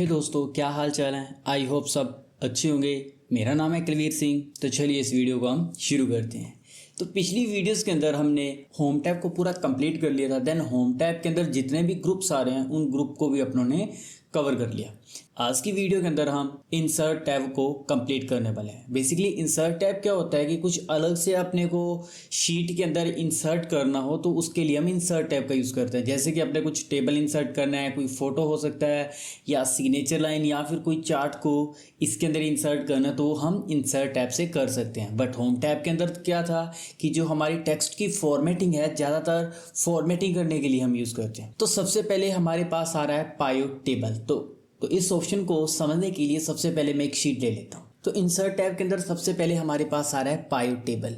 हे दोस्तों, क्या हाल चाल है। आई होप सब अच्छे होंगे। मेरा नाम है कुलवीर सिंह। तो चलिए इस वीडियो को हम शुरू करते हैं। तो पिछली वीडियोस के अंदर हमने होम टैब को पूरा कंप्लीट कर लिया था। देन होम टैब के अंदर जितने भी ग्रुप्स आ रहे हैं उन ग्रुप को भी अपनों ने कवर कर लिया। आज की वीडियो के अंदर हम इंसर्ट टैब को कंप्लीट करने वाले हैं। बेसिकली इंसर्ट टैब क्या होता है कि कुछ अलग से अपने को शीट के अंदर इंसर्ट करना हो तो उसके लिए हम इंसर्ट टैब का यूज़ करते हैं। जैसे कि अपने कुछ टेबल इंसर्ट करना है, कोई फोटो हो सकता है या सिग्नेचर लाइन या फिर कोई चार्ट को इसके अंदर इंसर्ट करना, तो हम इंसर्ट टैब से कर सकते हैं। बट होम टैब के अंदर क्या था कि जो हमारी टेक्स्ट की फॉर्मेटिंग है, ज़्यादातर फॉर्मेटिंग करने के लिए हम यूज़ करते हैं। तो सबसे पहले हमारे पास आ रहा है पायो टेबल। तो इस ऑप्शन को समझने के लिए सबसे पहले मैं एक शीट ले लेता हूँ। तो इंसर्ट टैब के अंदर सबसे पहले हमारे पास आ रहा है पायो टेबल।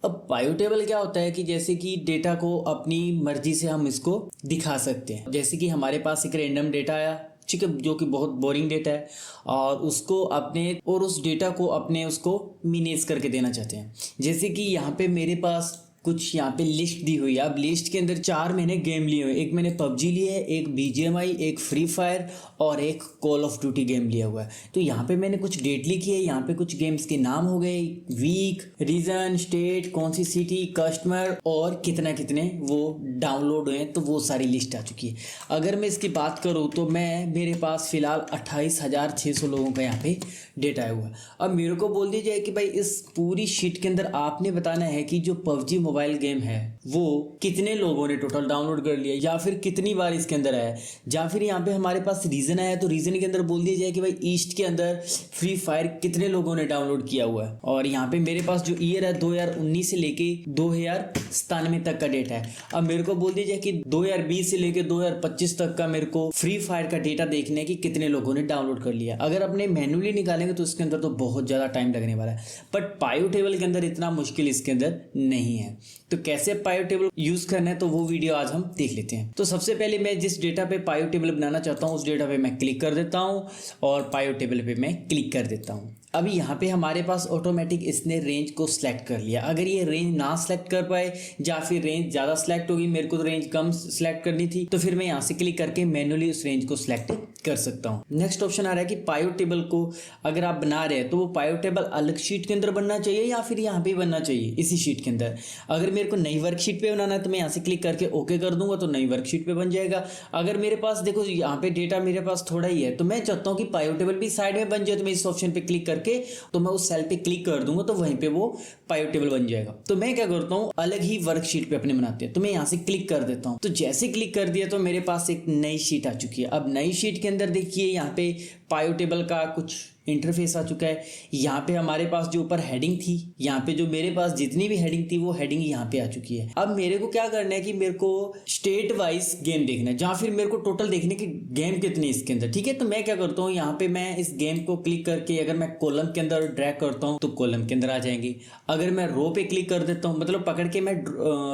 अब पायो टेबल क्या होता है कि जैसे कि डेटा को अपनी मर्जी से हम इसको दिखा सकते हैं। जैसे कि हमारे पास एक रैंडम डेटा आया, ठीक है, जो कि बहुत बोरिंग डेटा है और उसको अपने और उस डेटा को अपने उसको मैनेज करके देना चाहते हैं। जैसे कि यहाँ पे मेरे पास कुछ यहाँ पे लिस्ट दी हुई है। अब लिस्ट के अंदर 4 मैंने गेम लिए हुए। एक मैंने पबजी लिए है, एक BGMI, एक फ्री फायर और एक कॉल ऑफ ड्यूटी गेम लिया हुआ है। तो यहाँ पे मैंने कुछ डेट लिखी है। यहाँ पे कुछ गेम्स के नाम हो गए, वीक, रीजन, स्टेट, कौन सी सिटी, कस्टमर और कितने वो डाउनलोड हुए हैं। तो वो सारी लिस्ट आ चुकी है। अगर मैं इसकी बात करूँ तो मेरे पास फिलहाल 28,600 लोगों का यहाँ पे डेटा आया हुआ है। अब मेरे को बोल दीजिए कि भाई इस पूरी शीट के अंदर आपने बताना है कि जो पबजी मोबाइल गेम है वो कितने लोगों ने टोटल डाउनलोड कर लिया या फिर कितनी बार इसके अंदर आया, या फिर यहाँ पे हमारे पास रीजन आया तो रीजन के अंदर बोल दिया जाए कि भाई ईस्ट के अंदर फ्री फायर कितने लोगों ने डाउनलोड किया हुआ है। और यहाँ पे मेरे पास जो ईयर है 2019 से लेके 2097 तक का डेटा है। अब मेरे को बोल दिया जाए कि 2020 से लेके 2025 तक का मेरे को फ्री फायर का डेटा देखने की कितने लोगों ने डाउनलोड कर लिया। अगर अपने मैन्युअली निकालेंगे तो इसके अंदर तो बहुत ज़्यादा टाइम लगने वाला है। बट पायो टेबल के अंदर इतना मुश्किल इसके अंदर नहीं है। तो कैसे पायो टेबल यूज करना है तो वो वीडियो आज हम देख लेते हैं। तो सबसे पहले मैं जिस डेटा पे पायो टेबल बनाना चाहता हूँ उस डेटा पे मैं क्लिक कर देता हूँ और पायो टेबल पे मैं क्लिक कर देता हूँ। अभी यहाँ पे हमारे पास ऑटोमेटिक इसने रेंज को सिलेक्ट कर लिया। अगर ये रेंज ना सिलेक्ट कर पाए या फिर रेंज ज़्यादा सिलेक्ट होगी, मेरे को तो रेंज कम सिलेक्ट करनी थी, तो फिर मैं यहाँ से क्लिक करके मैन्युअली उस रेंज को सिलेक्ट कर सकता हूँ। नेक्स्ट ऑप्शन आ रहा है कि पायो टेबल को अगर आप बना रहे हैं तो वो पायो टेबल अलग शीट के अंदर बनना चाहिए या फिर यहाँ पे बनना चाहिए इसी शीट के अंदर। अगर मेरे को नई वर्कशीट पे बनाना है तो मैं यहाँ से क्लिक करके ओके कर दूंगा तो नई वर्कशीट पे बन जाएगा। अगर मेरे पास देखो यहाँ पे डेटा मेरे पास थोड़ा ही है तो मैं चाहता हूँ कि पायो टेबल भी साइड में बन जाए, तो मैं इस ऑप्शन पे क्लिक करके तो मैं उस सेल पे क्लिक कर दूंगा तो वहीं पे वो पायो टेबल बन जाएगा। तो मैं क्या करता हूँ, अलग ही वर्कशीट पे अपने बनाते हैं, तो मैं यहाँ से क्लिक कर देता हूँ। तो जैसे क्लिक कर दिया तो मेरे पास एक नई शीट आ चुकी है। अब नई शीट के अंदर देखिए यहाँ पे पायो टेबल का कुछ इंटरफेस आ चुका है। यहाँ पे हमारे पास जो ऊपर हेडिंग थी, यहाँ पे जो मेरे पास जितनी भी हेडिंग थी वो हेडिंग यहाँ पे आ चुकी है। अब मेरे को क्या करना है कि मेरे को स्टेट वाइज गेम देखना है, जहाँ फिर मेरे को टोटल देखने की गेम कितनी इसके अंदर, ठीक है। तो मैं क्या करता हूँ, यहाँ पे मैं इस गेम को क्लिक करके अगर मैं कॉलम के अंदर ड्रैग करता हूँ तो कॉलम के अंदर आ जाएंगी। अगर मैं रो पे क्लिक कर देता हूँ, मतलब पकड़ के मैं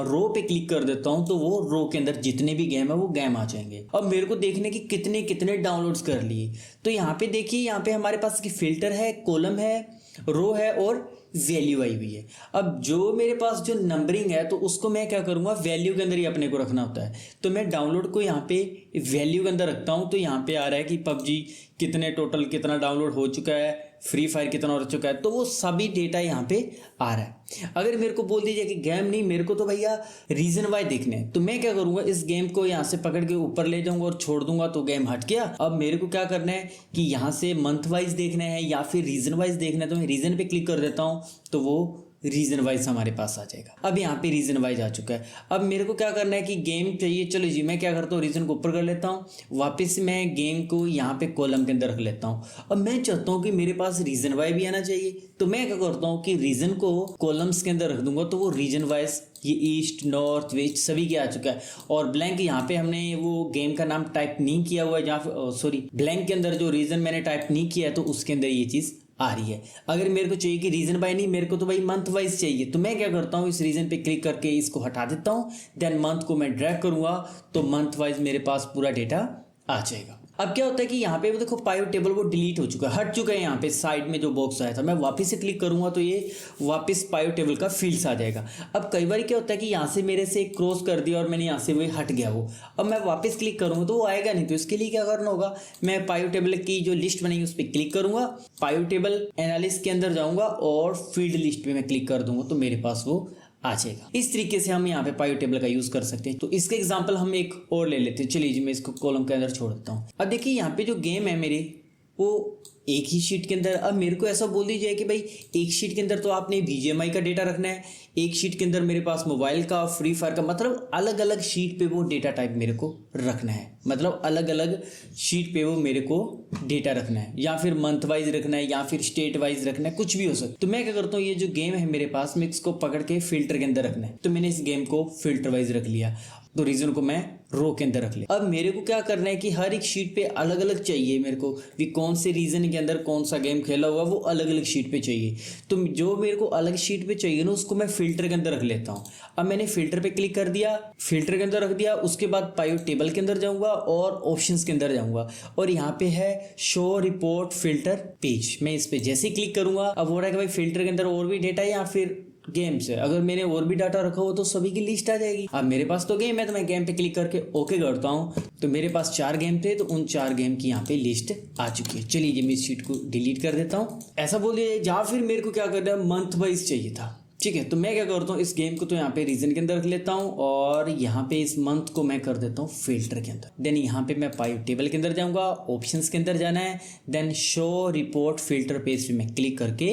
रो पे क्लिक कर देता हूँ तो वो रो के अंदर जितने भी गेम है वो गेम आ जाएंगे। अब मेरे को देखने की कितने डाउनलोड्स कर लिए, तो यहाँ पे देखिए यहाँ पे हमारे पास की फिल्टर है, कॉलम है, रो है और वैल्यू आई हुई है। अब जो मेरे पास जो नंबरिंग है तो उसको मैं क्या करूंगा, वैल्यू के अंदर ही अपने को रखना होता है। तो मैं डाउनलोड को यहाँ पे वैल्यू के अंदर रखता हूँ। तो यहाँ पे आ रहा है कि पबजी कितना डाउनलोड हो चुका है, फ्री फायर कितना हो चुका है, तो वो सभी डेटा यहाँ पे आ रहा है। अगर मेरे को बोल दीजिए कि गेम नहीं, मेरे को तो भैया रीजन वाइज देखने हैं, तो मैं क्या करूँगा, इस गेम को यहाँ से पकड़ के ऊपर ले जाऊँगा और छोड़ दूंगा तो गेम हट गया। अब मेरे को क्या करना है कि यहाँ से मंथ वाइज देखना है या फिर रीजन वाइज देखना है, तो मैं रीजन पे क्लिक कर देता हूँ तो वो रीजन वाइज हमारे पास आ जाएगा। अब यहाँ पे रीजन वाइज आ चुका है। अब मेरे को क्या करना है कि गेम चाहिए, चलो जी मैं क्या करता हूँ, रीजन को ऊपर कर लेता हूँ, वापस मैं गेम को यहाँ पे कॉलम के अंदर रख लेता हूँ। अब मैं चाहता हूँ कि मेरे पास रीजन वाइज भी आना चाहिए, तो मैं क्या करता हूँ कि रीजन को कॉलम्स के अंदर रख दूंगा तो वो रीजन वाइज ये ईस्ट, नॉर्थ, वेस्ट सभी के आ चुका है। और ब्लैंक यहाँ पे हमने वो गेम का नाम टाइप नहीं किया हुआ है, जहाँ सॉरी ब्लैंक के अंदर जो रीजन मैंने टाइप नहीं किया है तो उसके अंदर ये चीज़ आ रही है। अगर मेरे को चाहिए कि रीजन बाय नहीं, मेरे को तो भाई मंथ वाइज चाहिए, तो मैं क्या करता हूँ, इस रीजन पे क्लिक करके इसको हटा देता हूँ। देन मंथ को मैं ड्रैग करूँगा तो मंथ वाइज मेरे पास पूरा डेटा आ जाएगा। अब क्या होता है कि यहाँ पे वो देखो पाइवट टेबल वो डिलीट हो चुका है, हट चुका है। यहाँ पे साइड में जो बॉक्स आया था, मैं वापस से क्लिक करूंगा तो ये वापस पाइवट टेबल का फील्ड्स आ जाएगा। अब कई बार क्या होता है कि यहाँ से मेरे से क्रॉस कर दिया और मैंने यहाँ से वो हट गया वो, अब मैं वापस क्लिक करूंगा तो वो आएगा नहीं। तो इसके लिए क्या करना होगा, मैं पाइवट टेबल की जो लिस्ट बनेगी उस पर क्लिक करूंगा, पाइवट टेबल एनालिस्ट के अंदर जाऊंगा और फील्ड लिस्ट पे मैं क्लिक कर दूंगा तो मेरे पास वो आ जाएगा। इस तरीके से हम यहाँ पे पाइवट टेबल का यूज कर सकते हैं। तो इसका एग्जांपल हम एक और ले लेते हैं। चलिए जी, मैं इसको कॉलम के अंदर छोड़ देता हूँ। अब देखिए यहाँ पे जो गेम है मेरे, वो एक ही शीट के अंदर, अब मेरे को ऐसा बोल दीजिए कि भाई एक शीट के अंदर तो आपने BGMI का डेटा रखना है, एक शीट के अंदर मेरे पास मोबाइल का, फ्री फायर का, मतलब अलग अलग शीट पे वो डेटा टाइप मेरे को रखना है। मतलब अलग अलग शीट पे वो मेरे को डेटा रखना है, या फिर मंथ वाइज रखना है, या फिर स्टेट वाइज रखना है, कुछ भी हो सकता है। तो मैं क्या करता हूँ, ये जो गेम है मेरे पास, मैं इसको पकड़ के फिल्टर के अंदर रखना है। तो मैंने इस गेम को फिल्टर वाइज रख लिया, तो रीजन को मैं रो के अंदर रख लिया। अब मेरे को क्या करना है कि हर एक शीट पे अलग अलग चाहिए मेरे को, भी कौन से रीजन के अंदर कौन सा गेम खेला हुआ वो अलग अलग शीट पे चाहिए। तो जो मेरे को अलग शीट पे चाहिए ना, उसको मैं फिल्टर के अंदर रख लेता हूँ। अब मैंने फिल्टर पे क्लिक कर दिया, फिल्टर के अंदर रख दिया, उसके बाद पाइवट टेबल के अंदर जाऊंगा और ऑप्शंस के अंदर जाऊंगा, और यहाँ पे है शो रिपोर्ट फिल्टर पेज। मैं इस पे जैसे ही क्लिक करूंगा, अब हो रहा है कि भाई फिल्टर के अंदर और भी डेटा है या फिर गेम्स है। अगर मैंने और भी डाटा रखा हो तो सभी की लिस्ट आ जाएगी। अब मेरे पास तो गेम है, तो मैं गेम पे क्लिक करके ओके करता हूँ। तो मेरे पास 4 गेम थे, तो उन 4 गेम की यहाँ पे लिस्ट आ चुकी है। चलिए जी, मैं इस शीट को डिलीट कर देता हूँ। ऐसा बोलिए, या फिर मेरे को क्या करना है, मंथ वाइज चाहिए था, ठीक है। तो मैं क्या करता हूँ, इस गेम को तो यहाँ पे रीजन के अंदर रख लेता हूँ, और यहाँ पे इस मंथ को मैं कर देता हूँ फिल्टर के अंदर। देन यहाँ पे मैं पाइवट टेबल के अंदर जाऊँगा, ऑप्शंस के अंदर जाना है, then show report filter page पे मैं क्लिक करके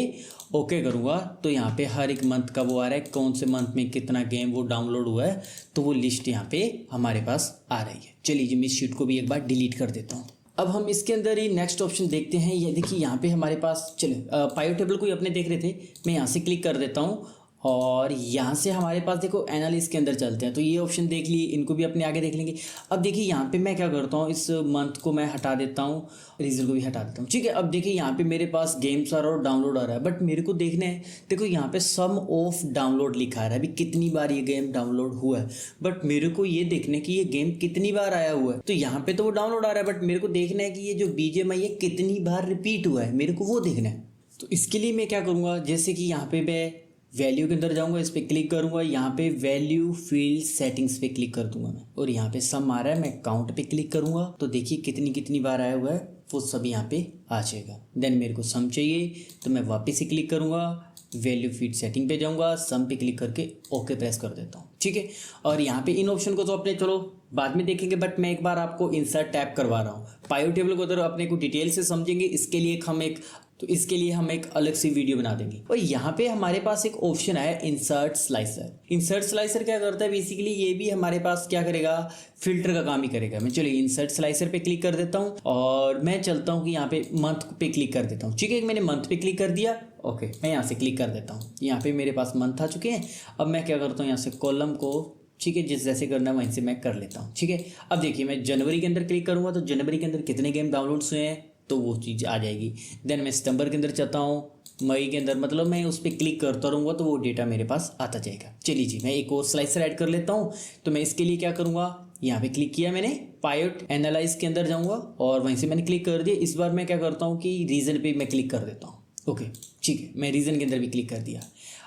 ओके करूँगा। तो यहाँ पे हर एक मंथ का वो आ रहा है, कौन से मंथ में कितना गेम वो डाउनलोड हुआ है, तो वो लिस्ट यहाँ पे हमारे पास आ रही है। चलिए जी, मैं इस शीट को भी एक बार डिलीट कर देता हूँ। अब हम इसके अंदर ही नेक्स्ट ऑप्शन देखते हैं। ये देखिए यहाँ पे हमारे पास, चलिए पाइवट टेबल को ही अपने देख रहे थे, मैं यहाँ से क्लिक कर देता हूँ, और यहाँ से हमारे पास देखो एनालिस्ट के अंदर चलते हैं। तो ये ऑप्शन देख लिए, इनको भी अपने आगे देख लेंगे। अब देखिए यहाँ पे मैं क्या करता हूँ, इस मंथ को मैं हटा देता हूँ, रीजन को भी हटा देता हूँ, ठीक है। अब देखिए यहाँ पे मेरे पास गेम्स आ रहा है और डाउनलोड आ रहा है, बट मेरे को देखना है, देखो यहाँ पे सम ऑफ डाउनलोड लिखा है, अभी कितनी बार ये गेम डाउनलोड हुआ है, बट मेरे को ये देखना है कि ये गेम कितनी बार आया हुआ है। तो यहाँ पे तो वो डाउनलोड आ रहा है, बट मेरे को देखना है कि ये जो BGMI है कितनी बार रिपीट हुआ है, मेरे को वो देखना है। तो इसके लिए मैं क्या करूँगा, जैसे कि यहाँ पे मैं वैल्यू के अंदर जाऊंगा, इस पर क्लिक करूंगा, यहाँ पे वैल्यू फील्ड सेटिंग्स पे क्लिक कर दूंगा मैं, और यहाँ पे सम आ रहा है, मैं काउंट पे क्लिक करूंगा, तो देखिए कितनी कितनी बार आया हुआ है वो सब यहाँ पे आ जाएगा। देन मेरे को सम चाहिए, तो मैं वापस से क्लिक करूंगा, वैल्यू फीड सेटिंग पे जाऊंगा, सम पे क्लिक करके ओके प्रेस कर देता हूँ, ठीक है। और यहाँ पे इन ऑप्शन को तो अपने चलो बाद में देखेंगे, बट मैं एक बार आपको इंसर्ट टैप करवा रहा हूँ। पाइवट टेबल को अगर अपने को डिटेल से समझेंगे, इसके लिए हम एक अलग सी वीडियो बना देंगे। और यहाँ पे हमारे पास एक ऑप्शन है इंसर्ट स्लाइसर। इंसर्ट स्लाइसर क्या करता है, बेसिकली ये भी हमारे पास क्या करेगा, फिल्टर का काम ही करेगा। मैं चलिए इंसर्ट स्लाइसर पे क्लिक कर देता हूँ, और मैं चलता हूँ कि यहाँ पे मंथ पे क्लिक कर देता हूँ, ठीक है। मैंने मंथ पे क्लिक कर दिया, ओके। मैं यहाँ से क्लिक कर देता हूँ, यहाँ पे मेरे पास मंथ आ चुके हैं। अब मैं क्या करता हूँ, यहाँ से कॉलम को, ठीक है, जिस जैसे करना है वहीं से मैं कर लेता हूँ, ठीक है। अब देखिए मैं जनवरी के अंदर क्लिक करूँगा, तो जनवरी के अंदर कितने गेम डाउनलोड्स हुए हैं, तो वो चीज़ आ जाएगी। देन मैं सितंबर के अंदर चाहता हूँ, मई के अंदर, मतलब मैं उस पर क्लिक करता रहूँगा तो वो डेटा मेरे पास आता जाएगा। चलिए जी, मैं एक और स्लाइसर ऐड कर लेता हूँ। तो मैं इसके लिए क्या करूँगा, यहाँ पे क्लिक किया मैंने, पाइवट एनालाइज के अंदर जाऊँगा, और वहीं से मैंने क्लिक कर दिया। इस बार मैं क्या करता हूँ कि रीजन पे मैं क्लिक कर देता हूँ, ओके, ठीक है। मैं रीजन के अंदर भी क्लिक कर दिया।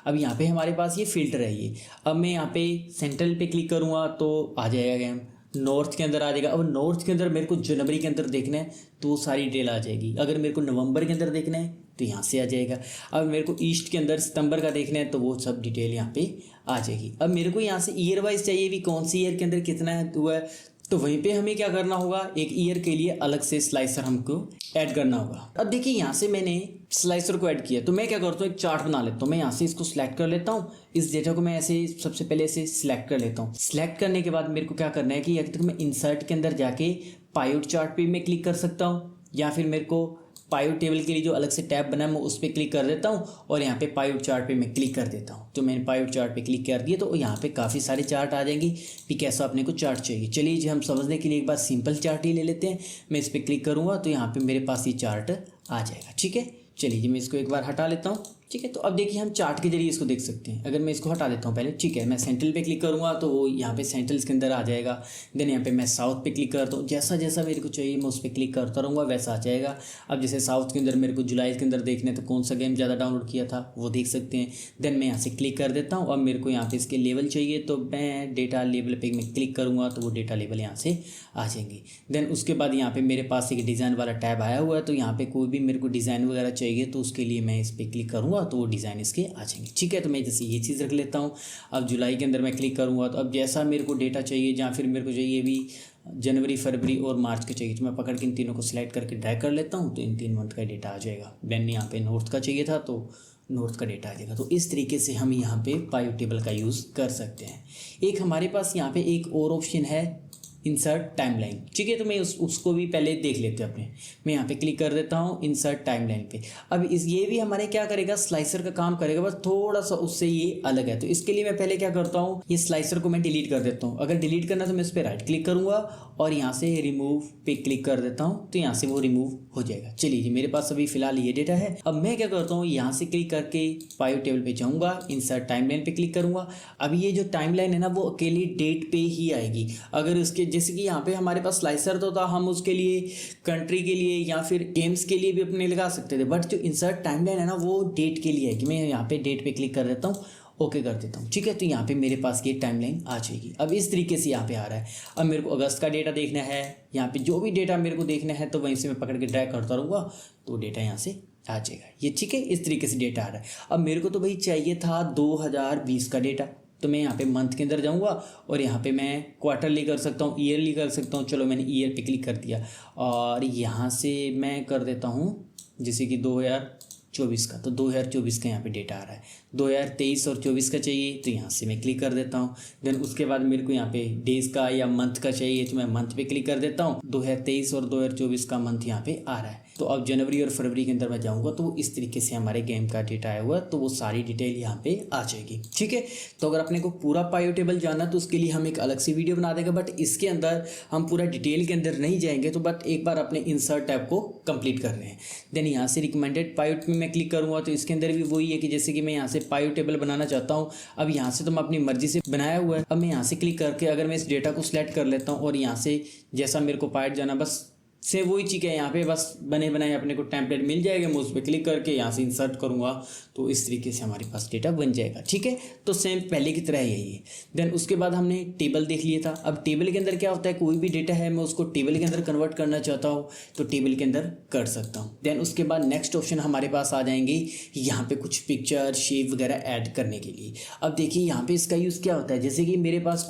अब यहाँ पे हमारे पास ये फिल्टर है ये। अब मैं यहाँ पे सेंट्रल पे क्लिक करूँगा तो आ जाएगा गेम, नॉर्थ के अंदर आ जाएगा। अब नॉर्थ के अंदर मेरे को जनवरी के अंदर देखना है तो वो सारी डिटेल आ जाएगी। अगर मेरे को नवंबर के अंदर देखना है तो यहाँ से आ जाएगा। अब मेरे को ईस्ट के अंदर सितंबर का देखना है तो वो सब डिटेल यहाँ पे आ जाएगी। अब मेरे को यहाँ से ईयर वाइज चाहिए भी, कौन सी ईयर के अंदर कितना है हुआ है, तो वहीं पे हमें क्या करना होगा, एक ईयर के लिए अलग से स्लाइसर हमको ऐड करना होगा। अब देखिए यहाँ से मैंने स्लाइसर को ऐड किया, तो मैं क्या करता हूँ, एक चार्ट बना लेता हूँ। मैं यहाँ से इसको सिलेक्ट कर लेता हूँ, इस डेटा को मैं ऐसे सबसे पहले ऐसे सिलेक्ट कर लेता हूँ। सिलेक्ट करने के बाद मेरे को क्या करना है कि या तो मैं इंसर्ट के अंदर जाके पाइवट चार्ट पे मैं क्लिक कर सकता हूँ, या फिर मेरे को पाइवट टेबल के लिए जो अलग से टैब बना है मैं उस पर क्लिक कर देता हूँ, और यहाँ पे पाइवट चार्ट पे मैं क्लिक कर देता हूँ। तो मैंने पाइवट चार्ट पे क्लिक कर दिया तो यहाँ पे काफ़ी सारे चार्ट आ जाएंगे कि कैसा अपने को चार्ट चाहिए। चलिए जी, हम समझने के लिए एक बार सिंपल चार्ट ही ले लेते हैं। मैं इस पर क्लिक करूँगा तो यहाँ पे मेरे पास ये चार्ट आ जाएगा, ठीक है। चलिए जी, मैं इसको एक बार हटा लेता हूँ, ठीक है। तो अब देखिए हम चार्ट के जरिए इसको देख सकते हैं। अगर मैं इसको हटा देता हूँ पहले, ठीक है, मैं सेंट्रल पे क्लिक करूँगा तो वो यहाँ पे सेंट्रल्स के अंदर आ जाएगा। देन यहाँ पे मैं साउथ पे क्लिक करता हूँ, जैसा जैसा मेरे को चाहिए मैं उस पर क्लिक करता रहूँगा वैसा आ जाएगा। अब जैसे साउथ के अंदर मेरे को जुलाई के अंदर देखने तो कौन सा गेम ज़्यादा डाउनलोड किया था वो देख सकते हैं। देन मैं यहाँ से क्लिक कर देता हूँ। अब मेरे को यहाँ पे इसके लेवल चाहिए तो मैं डेटा लेवल पे मैं क्लिक करूँगा तो वो डेटा लेवल यहाँ से आ जाएंगे। देन उसके बाद यहाँ पे मेरे पास एक डिज़ाइन वाला टैब आया हुआ है, तो यहाँ पे कोई भी मेरे को डिज़ाइन वगैरह चाहिए तो उसके लिए मैं इस पर क्लिक करूँगा तो वो डिज़ाइन इसके आ जाएंगे। ठीक है, तो मैं जैसे ये चीज़ रख लेता हूँ। अब जुलाई के अंदर मैं क्लिक करूँगा तो अब जैसा मेरे को डेटा चाहिए, या फिर मेरे को चाहिए भी जनवरी, फरवरी और मार्च का चाहिए, तो मैं पकड़ के इन तीनों को सिलेक्ट करके ड्रैग कर लेता हूँ तो इन 3 मंथ का डेटा आ जाएगा। देन यहाँ पे नॉर्थ का चाहिए था तो नॉर्थ का डेटा आ जाएगा। तो इस तरीके से हम यहाँ पे पाइव टेबल का यूज़ कर सकते हैं। एक हमारे पास यहाँ पे एक और ऑप्शन है इंसर्ट टाइमलाइन। ठीक है, तो मैं उसको भी पहले देख लेते हैं अपने। मैं यहाँ पे क्लिक कर देता हूँ इंसर्ट टाइमलाइन पे। अब ये भी हमारे क्या करेगा, स्लाइसर का काम करेगा, बस थोड़ा सा उससे ये अलग है। तो इसके लिए मैं पहले क्या करता हूँ, ये स्लाइसर को मैं डिलीट कर देता हूँ। अगर डिलीट करना तो मैं इस पर राइट क्लिक करूँगा और यहाँ से रिमूव पे क्लिक कर देता हूँ तो यहाँ से वो रिमूव हो जाएगा। चलिए जी, मेरे पास अभी फिलहाल ये डेटा है। अब मैं क्या करता हूँ, यहाँ से क्लिक करके पाइव टेबल पे जाऊँगा, इंसर्ट टाइमलाइन पे क्लिक करूँगा। अब ये जो टाइमलाइन है ना वो अकेली डेट पे ही आएगी। अगर उसके जैसे कि यहाँ पे हमारे पास स्लाइसर तो था, हम उसके लिए कंट्री के लिए या फिर गेम्स के लिए भी अपने लगा सकते थे, बट जो इंसर्ट टाइमलाइन है ना वो डेट के लिए है। कि मैं यहाँ पे डेट पे क्लिक कर देता हूँ, ओके कर देता हूँ। ठीक है, तो यहाँ पे मेरे पास ये टाइमलाइन आ जाएगी। अब इस तरीके से यहाँ पे आ रहा है। अब मेरे को अगस्त का डेटा देखना है, यहाँ पे जो भी डेटा मेरे को देखना है तो वहीं से मैं पकड़ के ड्रैग करता रहूँगा तो डेटा यहाँ से आ जाएगा ये। ठीक है, इस तरीके से डेटा आ रहा है। अब मेरे को तो भाई चाहिए था 2020 का डेटा, तो मैं यहाँ पे मंथ के अंदर जाऊँगा और यहाँ पे मैं क्वार्टरली कर सकता हूँ, ईयरली कर सकता हूँ। चलो मैंने ईयर पे क्लिक कर दिया और यहाँ से मैं कर देता हूँ जैसे कि 2024 का, तो 2024 का यहाँ पे डेटा आ रहा है। 2023 और 24 का चाहिए तो यहाँ से मैं क्लिक कर देता हूँ। देन उसके बाद मेरे को यहाँ पे डेज़ का या मंथ का चाहिए तो मैं मंथ पे क्लिक कर देता हूँ। 2023 और 2024 का मंथ यहाँ पे आ रहा है। तो अब जनवरी और फरवरी के अंदर मैं जाऊँगा तो इस तरीके से हमारे गेम का डेटा आया हुआ है, तो वो सारी डिटेल यहाँ पे आ जाएगी। ठीक है, तो अगर अपने को पूरा पाइव टेबल जानना तो उसके लिए हम एक अलग से वीडियो बना देंगे, बट इसके अंदर हम पूरा डिटेल के अंदर नहीं जाएंगे। तो बट एक बार अपने इंसर्ट टैब को कंप्लीट कर रहे हैं। देन यहाँ से रिकमेंडेड पाइव में मैं क्लिक करूँगा तो इसके अंदर भी वही है कि जैसे कि मैं यहाँ से पाइव टेबल बनाना चाहता हूँ। अब यहाँ से तो मैं अपनी मर्जी से बनाया हुआ है। अब मैं यहाँ से क्लिक करके अगर मैं इस डेटा को सिलेक्ट कर लेता हूँ और यहाँ से जैसा मेरे को पाइव जाना बस से वही चीज़ है, यहाँ पे बस बने बनाए अपने को टेम्पलेट मिल जाएगा। मैं उस पर क्लिक करके यहाँ से इंसर्ट करूँगा तो इस तरीके से हमारे पास डेटा बन जाएगा। ठीक है, तो सेम पहले की तरह यही है। देन उसके बाद हमने टेबल देख लिया था। अब टेबल के अंदर क्या होता है, कोई भी डेटा है मैं उसको टेबल के अंदर कन्वर्ट करना चाहता हूँ तो टेबल के अंदर कर सकता हूँ। देन उसके बाद नेक्स्ट ऑप्शन हमारे पास आ जाएंगे यहाँ पे कुछ पिक्चर शेप वगैरह ऐड करने के लिए। अब देखिए यहाँ पे इसका यूज़ क्या होता है, जैसे कि मेरे पास